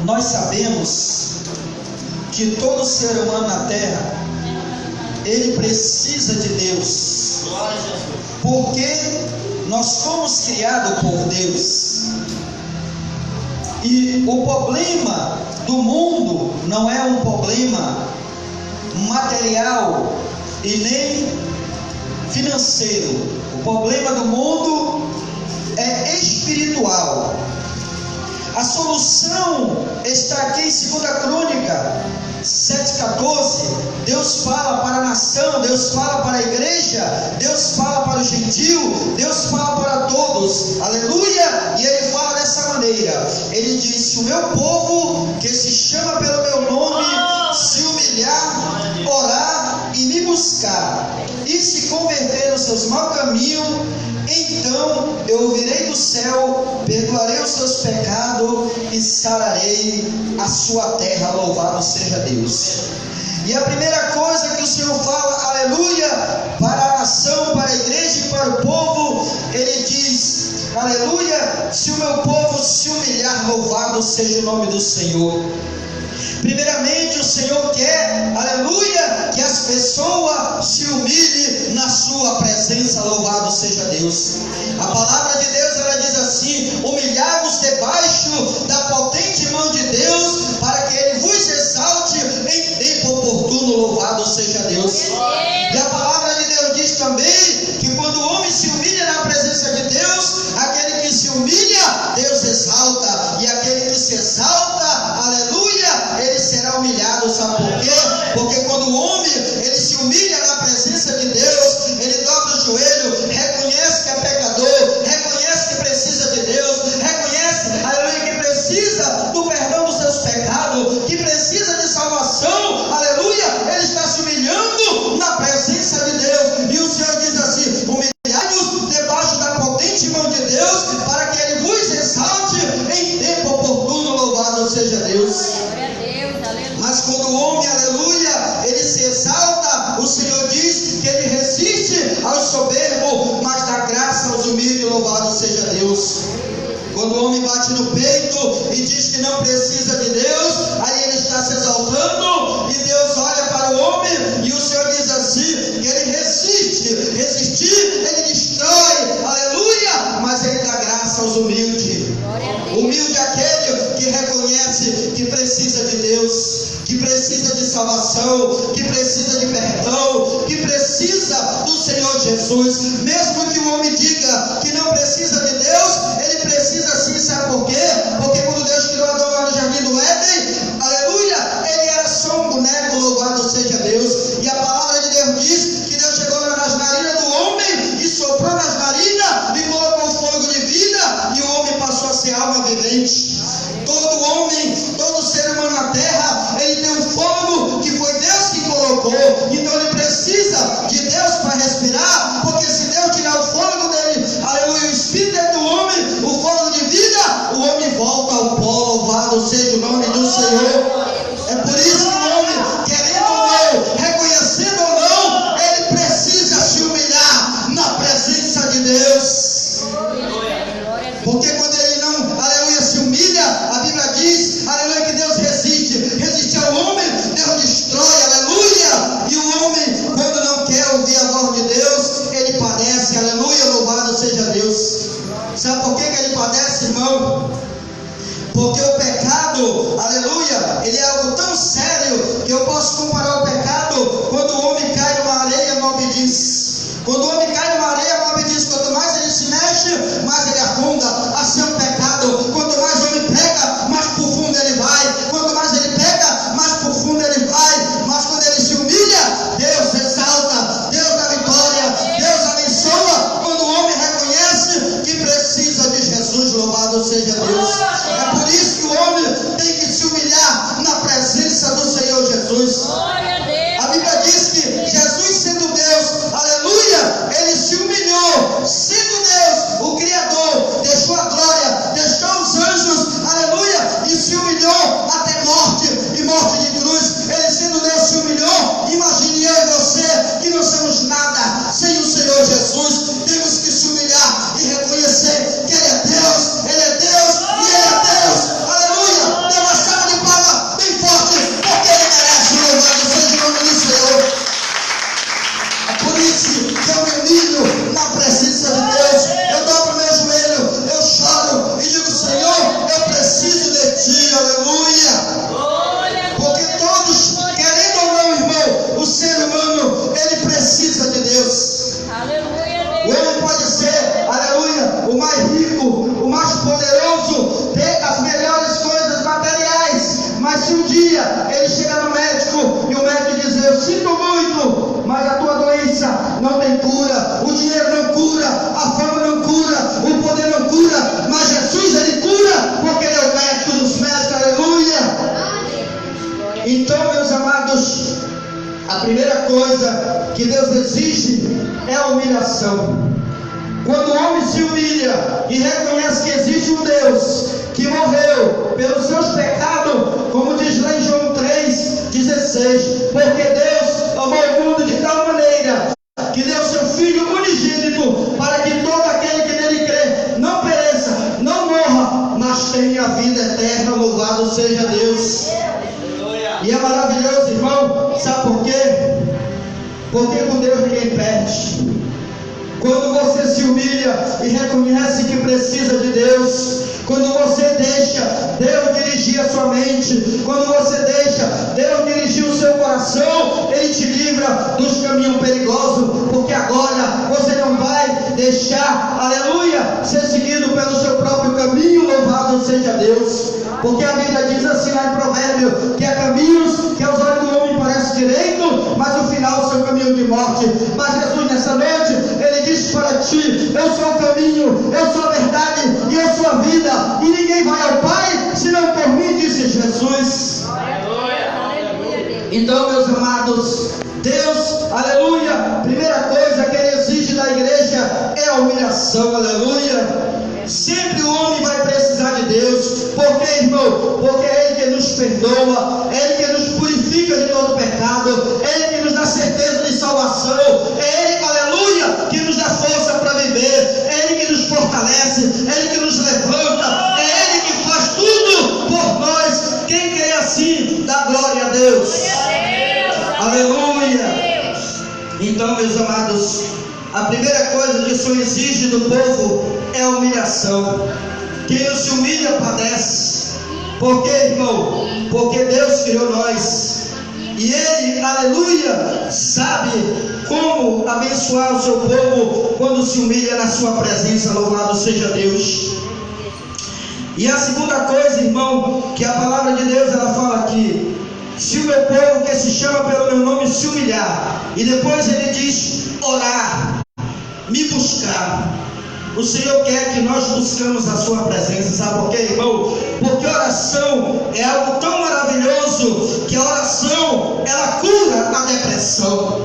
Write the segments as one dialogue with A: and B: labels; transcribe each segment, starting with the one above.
A: Nós sabemos que todo ser humano na terra, ele precisa de Deus, porque nós fomos criados por Deus. E o problema do mundo não é um problema material e nem financeiro. O problema do mundo é espiritual. A solução está aqui em 2 Crônica 7,14. Deus fala para a nação, Deus fala para a igreja, Deus fala para o gentil, Deus fala para todos, aleluia. E ele fala dessa maneira, ele diz: se o meu povo, que se chama pelo meu nome, se humilhar, orar e me buscar, e se converter nos seus maus caminhos, então eu ouvirei do céu, perdoarei os seus pecados e sararei a sua terra. Louvado seja Deus. E a primeira coisa que o Senhor fala, aleluia, para a nação, para a igreja e para o povo, ele diz, aleluia, se o meu povo se humilhar, louvado seja o nome do Senhor. Primeiramente o Senhor quer, aleluia, que as pessoas se humilhem na sua presença. Louvado seja Deus. A palavra de Deus, ela diz assim: humilhai-vos debaixo da potente mão de Deus, para que Ele vos exalte em tempo oportuno. Louvado seja Deus. E a palavra de Deus diz também que quando o homem se humilha na presença de Deus, aquele que se humilha, Deus exalta, e aquele que se exalta, aleluia, ele será humilhado. Sabe por quê? Porque quando o homem, ele se humilha na presença de Deus, ele dobra o joelho, reconhece que é pecador, reconhece que precisa de Deus, reconhece, aleluia, que precisa do perdão dos seus pecados, que precisa de salvação, aleluia, ele está se humilhando na presença de Deus. E o Senhor diz assim: humilhai-vos debaixo da potente mão de Deus, para que Ele vos exalte em tempo oportuno. Louvado seja Deus. Mas quando o homem, aleluia, ele se exalta, o Senhor diz que ele resiste aos soberbos, mas dá graça aos humildes. Louvado seja Deus. Quando o homem bate no peito e diz que não precisa de Deus, aí ele está se exaltando, e Deus olha para o homem, e o Senhor diz assim, que ele resiste. Resistir, ele destrói, aleluia, mas ele dá graça aos humildes. Humilde é aquele que reconhece que precisa de Deus, que precisa de salvação, que precisa de perdão, que precisa do Senhor Jesus. Mesmo que o homem diga que não precisa de Deus, ele precisa sim. Sabe por quê? Porque quando Deus criou Adão lá no jardim do Éden, aleluia, ele era só um boneco. Louvado seja Deus. E a palavra de Deus diz que Deus chegou nas narinas do homem e soprou nas narinas e colocou fogo de vida, e o homem passou a ser alma vivente. Todo homem, todo ser humano na terra, ele tem um fogo que foi Deus que colocou. Então ele precisa de Deus para respirar, porque se Deus tirar o fôlego dele, aleluia, o espírito dentro do homem, o fôlego de vida, o homem volta ao pó. Louvado seja o nome do Senhor. É por isso que o homem, querendo ou não, reconhecendo ou não, ele precisa se humilhar na presença de Deus. Porque quando ele não, aleluia, se humilha, a Bíblia diz, aleluia, que Deus resiste ao homem, Deus destrói, aleluia. E o homem, quando não quer ouvir a voz de Deus, ele padece, aleluia, louvado seja Deus. Sabe por que ele padece, irmão? Porque o pecado, aleluia, ele é algo tão sério que eu posso comparar o pecado quando o homem cai numa areia, não obediência. Quando o homem cai numa areia, não obediência. Quanto mais ele se mexe, mais ele afunda. Assim é um pecado. Quanto mais o homem pega, mais profundo ele vai. Quanto mais ele pega, mais profundo ele vai. Mas quando ele se humilha, Deus exalta, Deus dá vitória, Deus abençoa. Quando o homem reconhece que precisa de Jesus, louvado seja Deus. É por isso que o homem tem que se humilhar na presença um dia ele chegar no médico e o médico dizer: eu sinto muito, mas a tua doença não tem cura, o dinheiro não cura, a fama não cura, o poder não cura, mas Jesus ele cura, porque ele é o médico dos médicos, aleluia. Então, meus amados, a primeira coisa que Deus exige é a humilhação. Quando o homem se humilha e reconhece que existe um Deus que morreu pelos seus pecados, como diz lá em João 3,16, porque Deus amou o mundo de tal maneira que deu seu Filho unigênito, para que todo aquele que nele crê não pereça, não morra, mas tenha a vida eterna. Louvado seja Deus. E é maravilhoso, irmão, sabe por quê? Porque com Deus ninguém perde. Quando você se humilha e reconhece que precisa de Deus, quando você deixa Deus dirigir a sua mente, quando você deixa Deus dirigir o seu coração, Ele te livra dos caminhos perigosos, porque agora você não vai deixar, aleluia, ser seguido pelo seu próprio caminho. Louvado seja Deus. Porque a Bíblia diz assim lá em Provérbio, que há caminhos que aos olhos do homem parece direito, mas o final é o seu caminho de morte. Mas Jesus nessa noite, Ele diz para ti: eu sou o caminho, eu sou a verdade e eu sou a vida, e ninguém vai ao Pai senão por mim, disse Jesus. Então, meus amados, Deus, aleluia, primeira coisa que Ele exige da igreja é a humilhação, aleluia. Sempre o homem vai precisar de Deus. Por quê, irmão? Porque é Ele que nos perdoa, é Ele que nos purifica de todo pecado, é Ele que nos dá certeza de salvação, é Ele, aleluia, que nos dá força para viver, é Ele que nos fortalece, é Ele que nos levanta, é Ele que faz tudo por nós. Quem crê assim, dá glória a Deus. Aleluia. Então, meus amados, a primeira coisa que o Senhor exige do povo é a humilhação. Quem não se humilha padece. Por quê, irmão? Porque Deus criou nós, e Ele, aleluia, sabe como abençoar o seu povo quando se humilha na sua presença. Louvado seja Deus. E a segunda coisa, irmão, que a palavra de Deus ela fala aqui: se o meu povo que se chama pelo meu nome se humilhar, e depois Ele diz orar, me buscar. O Senhor quer que nós buscamos a sua presença. Sabe por quê, irmão? Porque oração é algo tão maravilhoso, que a oração ela cura a depressão.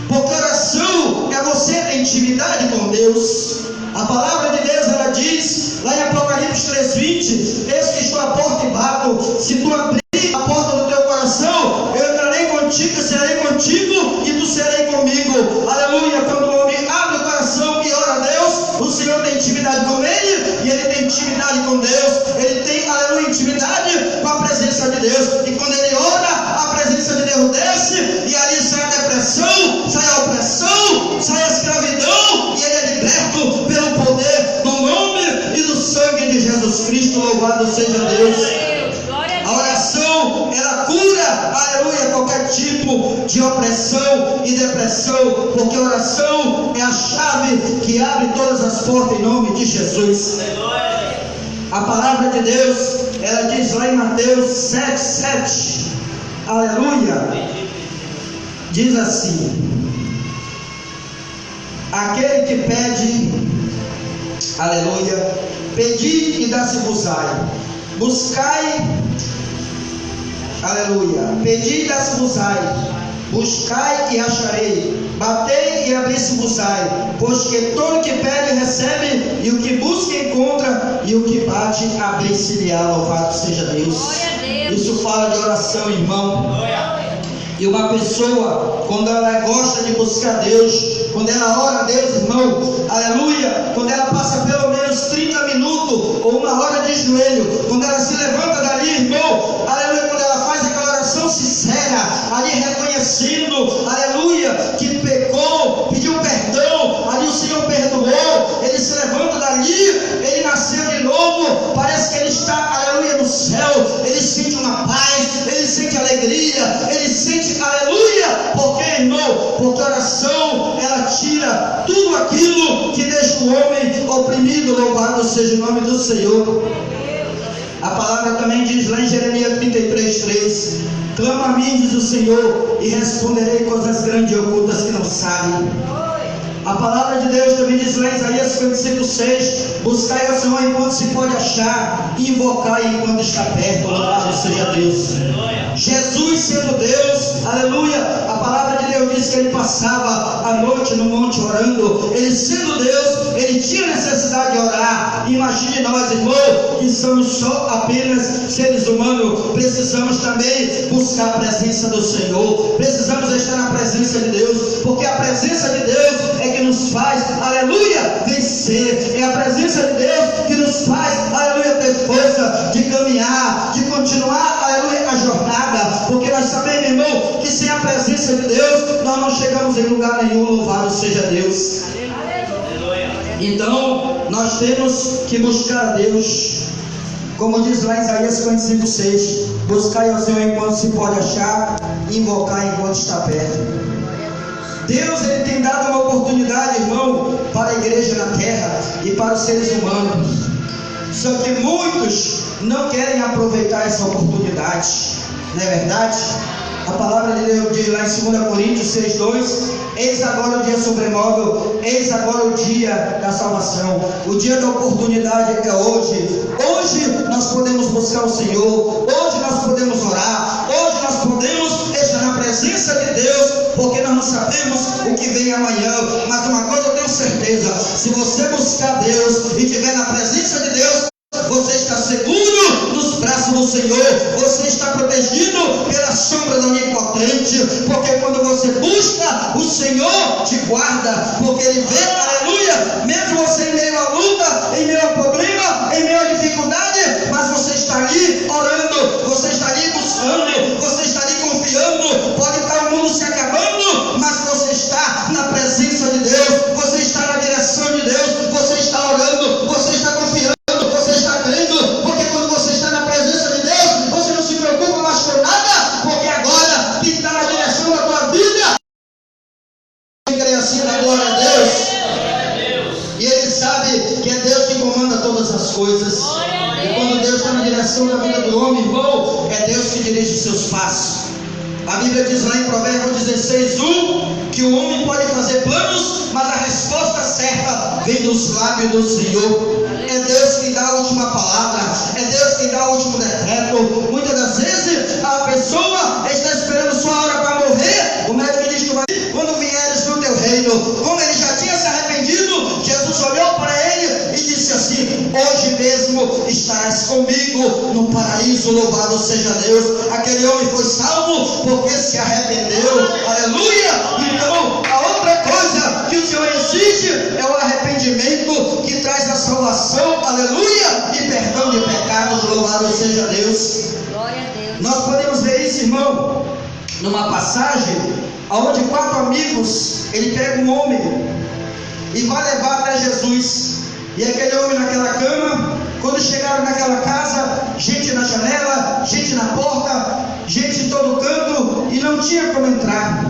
A: Porque oração é você ter intimidade com Deus. A palavra de Deus ela diz lá em Apocalipse 3:20: eis que estou à porta e bato, se tu abrir a porta do teu coração, eu entrarei contigo, serei contigo e tu serei comigo. Aleluia. Quando o homem abre o coração e ora a Deus, o Senhor tem intimidade com Ele, e Ele tem intimidade com Deus. Ele tem, aleluia, intimidade com a presença de Deus. E quando ele ora, a presença de Deus desce, e ali sai a depressão, sai a opressão, sai a escravidão, e ele é liberto pelo poder do nome e do sangue de Jesus Cristo. Louvado seja Deus. A oração, ela cura, aleluia, qualquer tipo de opressão e depressão, porque a oração é a chave que abre todas as portas em nome de Jesus. A palavra de Deus, ela diz lá em Mateus 7:7, aleluia, diz assim: aquele que pede, aleluia, pedi e dá-se-vos-á, buscai, aleluia, pedi e dá-se-vos-á, buscai e acharei, batei e abri-se-vos-á, pois que todo que pede recebe, e o que busca encontra, e o que bate abrir-se-lhe-á. Louvado seja Deus. Isso fala de oração, irmão. E uma pessoa, quando ela gosta de buscar Deus, quando ela ora a Deus, irmão, aleluia, quando ela passa pelo menos 30 minutos ou uma hora de joelho, quando ela se levanta dali, irmão, aleluia, quando ela faz aquela oração sincera, ali reconhecendo, aleluia, que pecou, pediu perdão, ali o Senhor perdoou, ele se levanta dali, ele nasceu de novo, parece que ele está, aleluia, no céu, ele sente uma paz, ele sente alegria, ele sente, aleluia, porque, irmão, porque a oração, ela tira tudo aquilo que deixa o homem oprimido. Louvado seja o nome do Senhor. A palavra também diz lá em Jeremias 33:3: clama a mim, diz o Senhor, e responderei coisas grandes e ocultas que não sabem. A palavra de Deus também diz lá em Isaías 55:6: buscai ao Senhor enquanto se pode achar, e invocai enquanto está perto. Louvado seja Deus. Jesus sendo Deus, aleluia, a palavra de Deus diz que ele passava a noite no monte orando. Ele sendo Deus, ele tinha necessidade de orar. Imagine nós, irmão, que somos só apenas seres humanos, precisamos também buscar a presença do Senhor, precisamos estar na presença de Deus, porque a presença de Deus é que nos faz, aleluia, vencer. É a presença de Deus que nos faz, aleluia, ter força de caminhar, de continuar, aleluia, a jornada. Porque nós sabemos, irmão, que sem a presença de Deus nós não chegamos em lugar nenhum. Louvado seja Deus. Então nós temos que buscar a Deus, como diz lá em Isaías 55:6: buscai ao Senhor enquanto se pode achar, invocar enquanto está perto. Deus, ele tem dado uma oportunidade, irmão, para a igreja na terra e para os seres humanos. Só que muitos não querem aproveitar essa oportunidade. Não é verdade? A palavra de Deus diz lá em 2 Coríntios 6:2: eis agora o dia sobremóvel, eis agora o dia da salvação. O dia da oportunidade é hoje. Hoje nós podemos buscar o Senhor, hoje nós podemos orar, hoje nós podemos estar na presença de Deus, porque nós não sabemos o que vem amanhã. Mas uma coisa eu tenho certeza: se você buscar Deus e estiver na presença de Deus, você está seguro nos braços do Senhor, você está protegido pela sombra do Onipotente, porque quando você busca, o Senhor te guarda, porque Ele vê, aleluia, mesmo você em meio à luta, em meio ao problema, em meio à dificuldade, mas você está ali orando, você está ali buscando, você está ali confiando. Pode estar o mundo se acabando, mas você está na presença de Deus, você está na direção de Deus, você está orando, você está confiando, você está crendo, porque quando você está na presença de Deus, você não se preocupa mais com nada, porque agora que está na direção da tua vida, crê assim na glória a Deus, e ele sabe que é Deus que comanda todas as coisas. E quando Deus está na direção da vida do homem, irmão, é Deus que dirige os seus passos. A Bíblia diz lá em Provérbios 16:1 que o homem pode fazer planos, mas a resposta certa vem dos lábios do Senhor. É Deus quem dá a última palavra, é Deus quem dá o último decreto. Muitas das vezes a pessoa está esperando sua hora para morrer. O médico diz que vai, quando vieres no teu reino. Como ele já tinha se arrependido, Jesus olhou para ele e disse assim: hoje mesmo estarás comigo no paraíso. Louvado seja Deus. Aquele homem foi salvo porque se arrependeu. Aleluia. Então a outra coisa que o Senhor exige é o arrependimento, que traz a salvação, aleluia, e perdão de pecados. Louvado seja Deus.
B: Glória a Deus.
A: Nós podemos ver isso, irmão, numa passagem onde 4 amigos, ele pega um homem e vai levar até Jesus. E aquele homem naquela cama, quando chegaram naquela casa, gente na janela, gente na porta, gente em todo canto, e não tinha como entrar.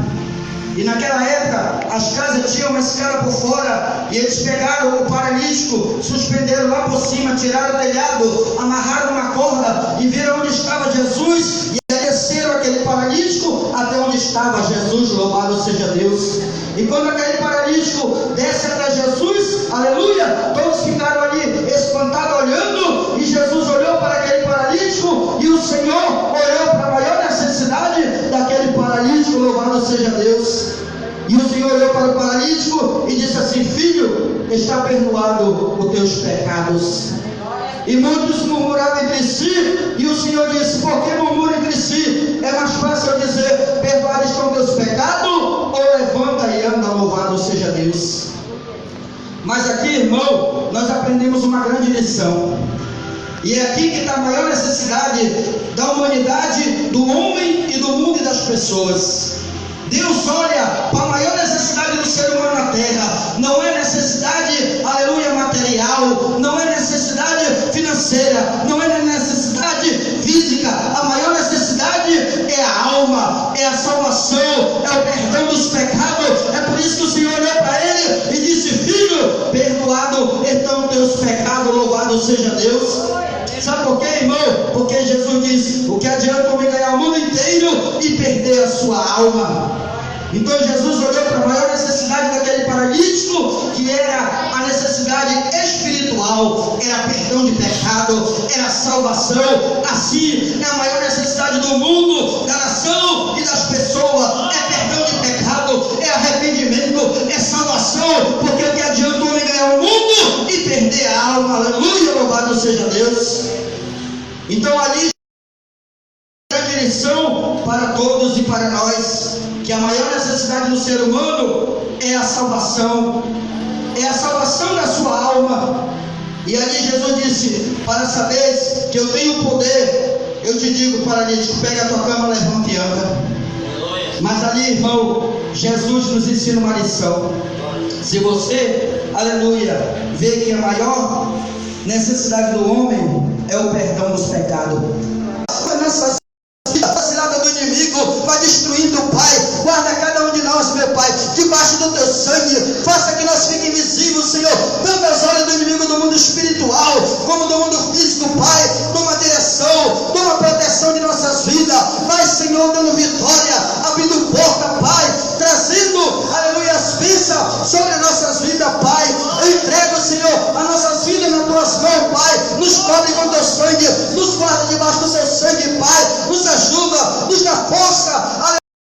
A: E naquela época, as casas tinham uma escada por fora, e eles pegaram o paralítico, suspenderam lá por cima, tiraram o telhado, amarraram uma corda, e viram onde estava Jesus, e desceram aquele paralítico até onde estava Jesus. Louvado seja Deus. E quando aquele paralítico desce até Jesus, aleluia, todos ficaram ali espantados olhando, e Jesus olhou para aquele paralítico, e o Senhor olhou para a maior necessidade daquele paralítico. Louvado seja Deus. E o Senhor olhou para o paralítico e disse assim: filho, está perdoado os teus pecados. E muitos murmuravam entre si, e o Senhor disse: por que murmuram entre si? É mais fácil dizer: perdoados estão teus pecados, ou levanta e anda. Louvado seja Deus. Mas aqui, irmão, nós aprendemos uma grande lição. E é aqui que está a maior necessidade da humanidade, do homem e do mundo e das pessoas. Deus olha para a maior necessidade do ser humano na terra. Não é necessidade, aleluia, material, não é necessidade financeira, não é necessidade física. A maior necessidade é a alma, é a salvação, é o perdão dos pecados. É por isso que o Senhor olhou para ele e disse: filho, perdoado estão teus pecados. Louvado seja Deus. Sabe por quê, irmão? Porque Jesus diz: o que adianta o homem ganhar o mundo inteiro e perder a sua alma? Então Jesus olhou para a maior necessidade daquele paralítico, que era a necessidade espiritual, era perdão de pecado, era salvação. Assim é a maior necessidade do mundo, da nação e das pessoas: é perdão de pecado, é arrependimento, é salvação. Porque o que adianta o homem ganhar o mundo e perder a alma? Aleluia, louvado seja Deus. Então ali a direção para todos e para nós, que a maior necessidade do ser humano é a salvação da sua alma. E ali Jesus disse: para saber que eu tenho poder, eu te digo, paralítico, pega a tua cama, levanta e anda. Mas ali, irmão, Jesus nos ensina uma lição. Se você, aleluia, vê que a maior necessidade do homem é o perdão dos pecados, a cilada do inimigo vai destruindo, Pai. Guarda cada um de nós, meu Pai, debaixo do teu sangue. Faça que nós fiquemos invisíveis, Senhor, tanto as olhos do inimigo do mundo espiritual como do mundo físico, Pai. Toma direção, toma proteção de nossas vidas. Vai, Senhor, dando vitória, abrindo porta, Pai, trazendo, aleluia, as bênçãos sobre nossas vidas, Pai. Eu entrego, Senhor, as nossas vidas nas tuas mãos, Pai. Nos cobre com teu sangue, nos guarda debaixo do seu